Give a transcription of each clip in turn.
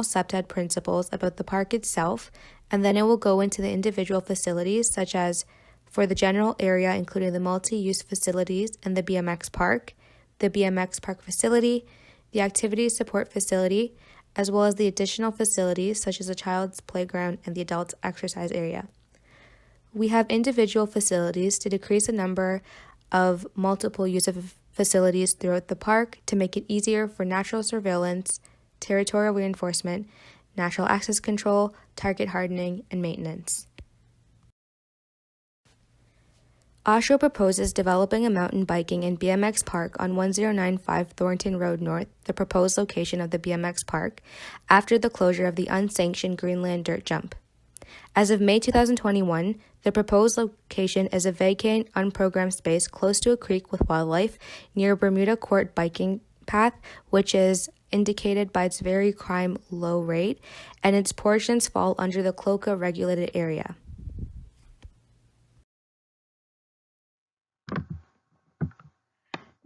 CPTED principles about the park itself, and then it will go into the individual facilities, such as for the general area, including the multi-use facilities and the BMX park facility, the activity support facility, as well as the additional facilities such as a child's playground and the adult exercise area. We have individual facilities to decrease the number of multiple use of facilities throughout the park to make it easier for natural surveillance, territorial reinforcement, natural access control, target hardening, and maintenance. Oshawa proposes developing a mountain biking and BMX park on 1095 Thornton Road North, the proposed location of the BMX park, after the closure of the unsanctioned Greenland dirt jump. As of May 2021, the proposed location is a vacant, unprogrammed space close to a creek with wildlife near Bermuda Court biking path, which is indicated by its very crime-low rate, and its portions fall under the CLOCA regulated area.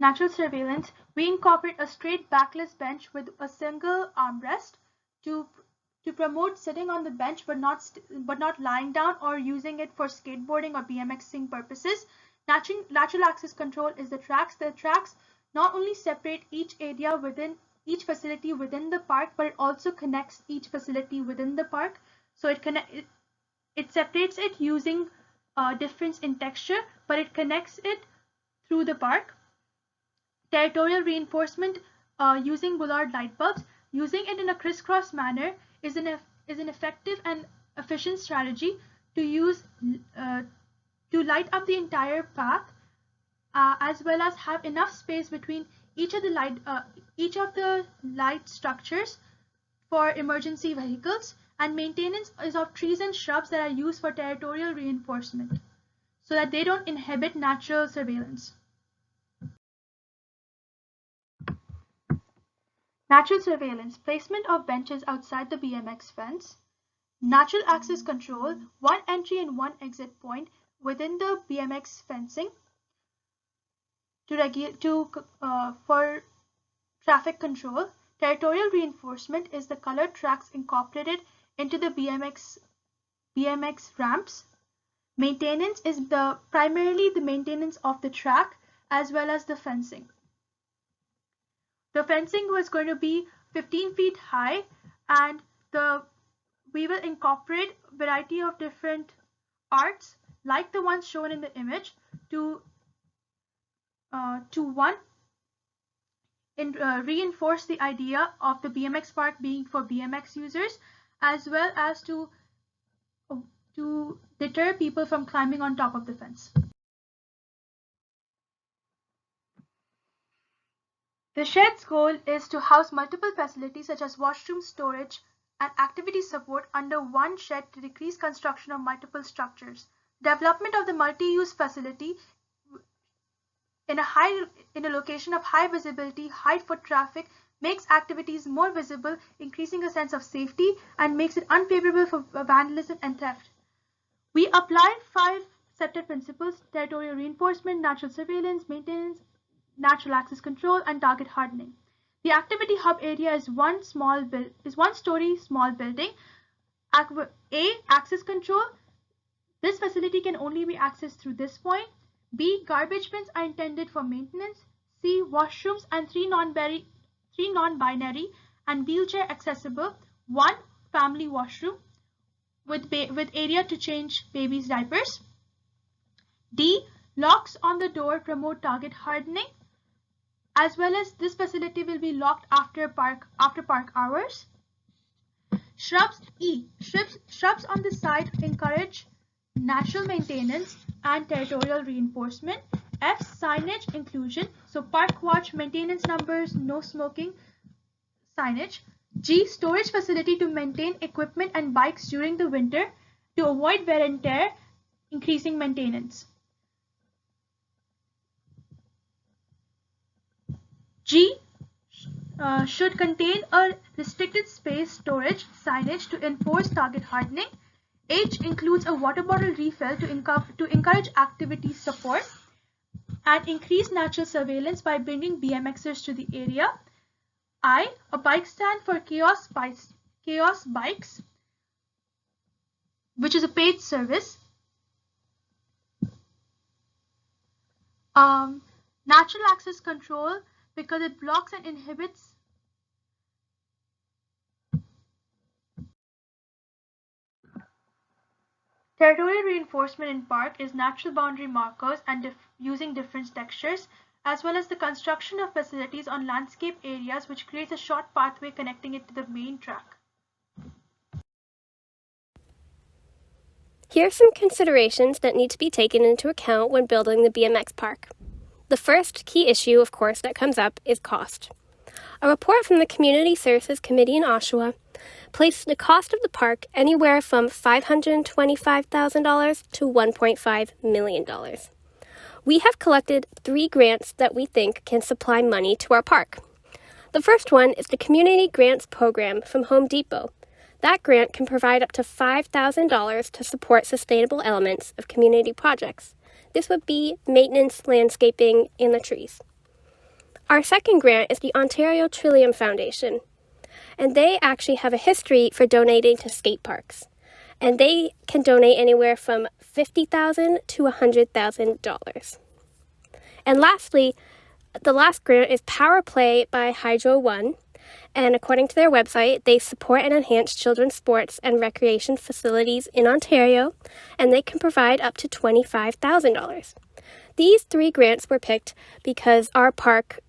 Natural surveillance, we incorporate a straight backless bench with a single armrest to promote sitting on the bench but not lying down or using it for skateboarding or BMXing purposes. Natural access control is the tracks. The tracks not only separate each area within each facility within the park, but it also connects each facility within the park. So it separates it using difference in texture, but it connects it through the park. Territorial reinforcement using bollard light bulbs. Using it in a crisscross manner is an effective and efficient strategy to light up the entire path, as well as have enough space between each of the light structures for emergency vehicles, and maintenance is of trees and shrubs that are used for territorial reinforcement so that they don't inhibit natural surveillance. Natural surveillance, placement of benches outside the BMX fence. Natural access control, one entry and one exit point within the BMX fencing for traffic control. Territorial reinforcement is the colored tracks incorporated into the BMX ramps. Maintenance is primarily the maintenance of the track as well as the fencing. The fencing was going to be 15 feet high, and we will incorporate a variety of different arts like the ones shown in the image to reinforce the idea of the BMX park being for BMX users, as well as to deter people from climbing on top of the fence. The shed's goal is to house multiple facilities such as washroom, storage, and activity support under one shed to decrease construction of multiple structures. Development of the multi-use facility in a location of high visibility, high foot traffic makes activities more visible, increasing a sense of safety, and makes it unfavorable for vandalism and theft. We applied 5 CPTED principles: territorial reinforcement, natural surveillance, maintenance, natural access control, and target hardening. The activity hub area is one story small building. A, access control. This facility can only be accessed through this point. B, garbage bins are intended for maintenance. C, washrooms and 3 non-binary and wheelchair accessible. 1 family washroom with area to change babies' diapers. D, locks on the door promote target hardening, as well as this facility will be locked after park hours. Shrubs. E, shrubs on the side encourage natural maintenance and territorial reinforcement. F, signage inclusion, so park watch, maintenance numbers, no smoking signage. G, storage facility to maintain equipment and bikes during the winter to avoid wear and tear, increasing maintenance. G, should contain a restricted space storage signage to enforce target hardening. H, includes a water bottle refill to encourage activity support and increase natural surveillance by bringing BMXers to the area. I, a bike stand for chaos Chaos Bikes, which is a paid service. Natural access control, because it blocks and inhibits territorial reinforcement in park is natural boundary markers and using different textures, as well as the construction of facilities on landscape areas, which creates a short pathway connecting it to the main track. Here are some considerations that need to be taken into account when building the BMX park. The first key issue, of course, that comes up is cost. A report from the Community Services Committee in Oshawa placed the cost of the park anywhere from $525,000 to $1.5 million. We have collected 3 grants that we think can supply money to our park. The first one is the Community Grants Program from Home Depot. That grant can provide up to $5,000 to support sustainable elements of community projects. This would be maintenance, landscaping, and the trees. Our second grant is the Ontario Trillium Foundation, and they actually have a history for donating to skate parks, and they can donate anywhere from $50,000 to $100,000. And lastly, the last grant is Power Play by Hydro One, and according to their website, they support and enhance children's sports and recreation facilities in Ontario, and they can provide up to $25,000. These 3 grants were picked because our park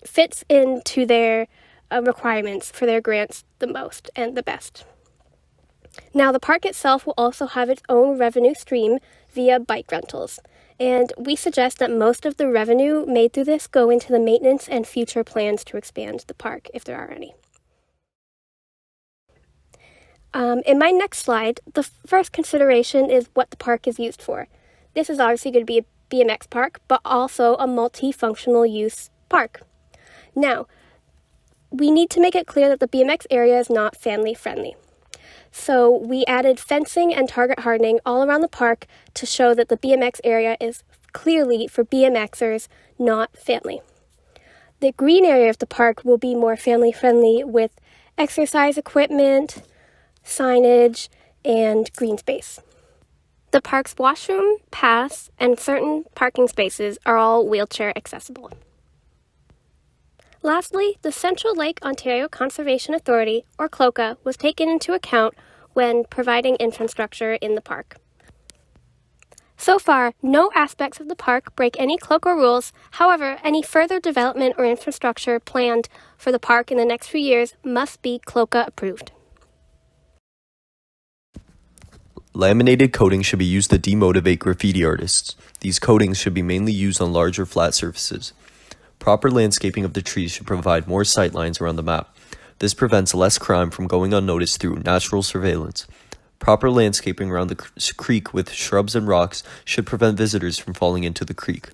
fits into their requirements for their grants the most and the best. Now, the park itself will also have its own revenue stream via bike rentals, and we suggest that most of the revenue made through this go into the maintenance and future plans to expand the park, if there are any. In my next slide, the first consideration is what the park is used for. This is obviously going to be a BMX park, but also a multifunctional use park. Now, we need to make it clear that the BMX area is not family friendly. So we added fencing and target hardening all around the park to show that the BMX area is clearly for BMXers, not family. The green area of the park will be more family friendly with exercise equipment, signage, and green space. The park's washroom, paths, and certain parking spaces are all wheelchair accessible. Lastly, the Central Lake Ontario Conservation Authority, or CLOCA, was taken into account when providing infrastructure in the park. So far, no aspects of the park break any CLOCA rules. However, any further development or infrastructure planned for the park in the next few years must be CLOCA approved. Laminated coating should be used to demotivate graffiti artists. These coatings should be mainly used on larger flat surfaces. Proper landscaping of the trees should provide more sightlines around the map. This prevents less crime from going unnoticed through natural surveillance. Proper landscaping around the creek with shrubs and rocks should prevent visitors from falling into the creek.